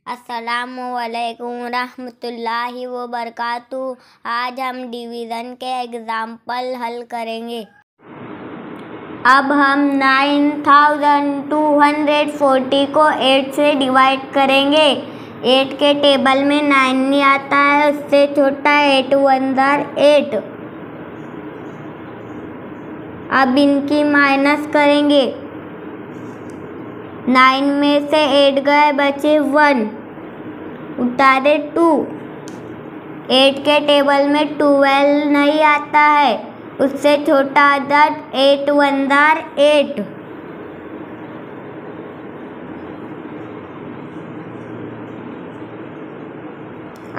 अस्सलामुअलैकुम रहमतुल्लाहि व बरकातुहू। आज हम डिवीज़न के एग्जाम्पल हल करेंगे। अब हम 9240 को 8 से डिवाइड करेंगे। 8 के टेबल में 9 नहीं आता है, उससे छोटा 8 1 8। अब इनकी माइनस करेंगे। 9 में से 8 गए, बचे 1, उतारे 2। 8 के टेबल में 12 नहीं आता है, उससे छोटा अदद 8 1 8।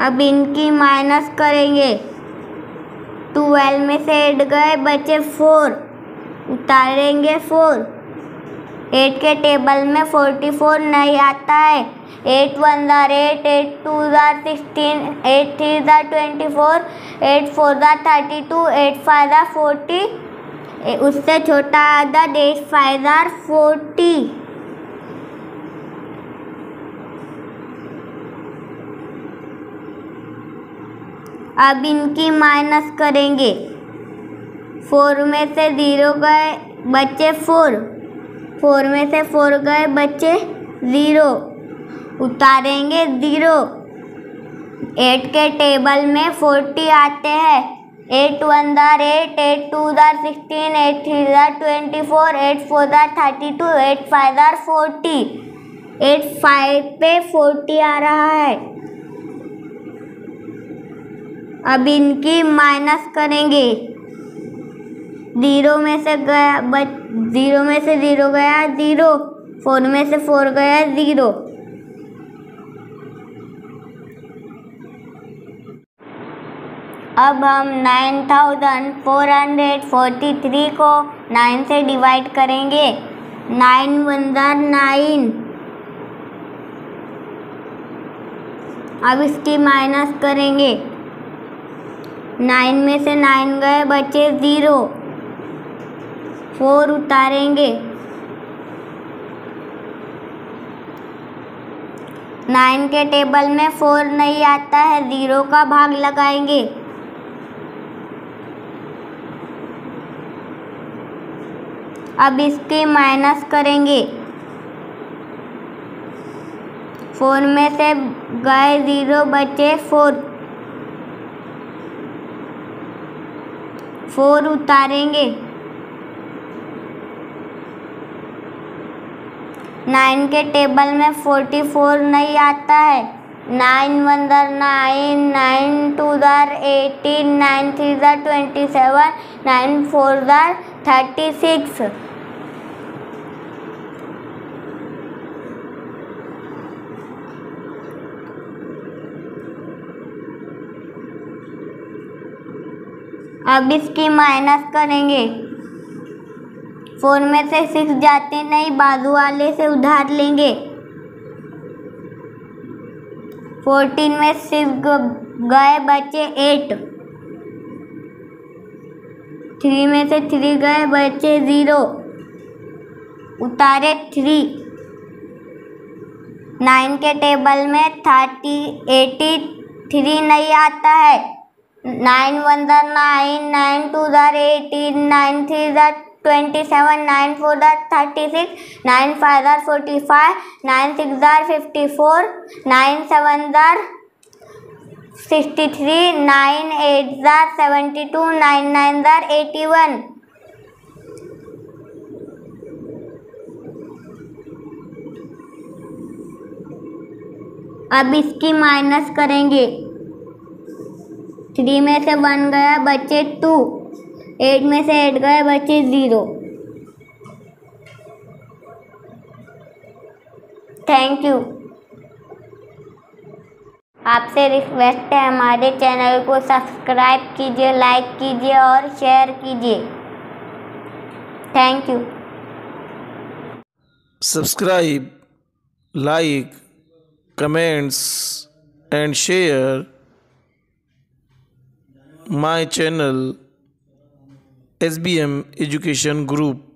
अब इनकी माइनस करेंगे। 12 में से 8 गए, बचे 4, उतारेंगे 4। 8 के टेबल में 44 नहीं आता है। 8 1 8, 8 2 16, 8 3 24, 8 4 32, 8 5 40, उससे छोटा अदद 8 5 40। अब इनकी माइनस करेंगे। 4 में से 0 गए, बचे 4। 4 में से 4 गए, बचे 0, उतारेंगे 0। 8 के टेबल में 40 आते हैं। 8 1 8, 8 2 16, 8 3 24, 8 4 32, 8 5 40। 8 5 पे 40 आ रहा है। अब इनकी माइनस करेंगे। 0 में से 0 गया 0, 4 में से 4 गया 0। अब हम 9443 को 9 से डिवाइड करेंगे। 9 1 9। अब इसकी माइनस करेंगे। 9 में से 9 गए, बचे 0, 4 उतारेंगे। 9 के टेबल में 4 नहीं आता है, 0 का भाग लगाएंगे। अब इसकी माइनस करेंगे। 4 में से गए 0, बचे 4, 4 उतारेंगे। 9 के टेबल में 44 नहीं आता है। 9 1 9, 9 2 18, 9 3 27, 9 4 36। अब इसकी माइनस करेंगे। 4 में से 6 जाते नहीं, बाजू वाले से उधार लेंगे। 14 में 6 गए, बचे 8। 3 में से 3 गए, बचे 0, उतारे 3। 9 के टेबल में 83 नहीं आता है। 9 1 9, 9 2 18, 9 3 27, 9 4 36, 9 5 45, 9 6 54, 9 7 63, 9 8 72, 9 9 81। अब इसकी माइनस करेंगे। 3 में से 1 गया, बचे 2। 8 में से 8 गए, बचे 0। Thank you. आपसे रिक्वेस्ट है, हमारे चैनल को सब्सक्राइब कीजिए, लाइक कीजिए और शेयर कीजिए। Thank you. Subscribe, like, comments and share my channel SBM Education Group.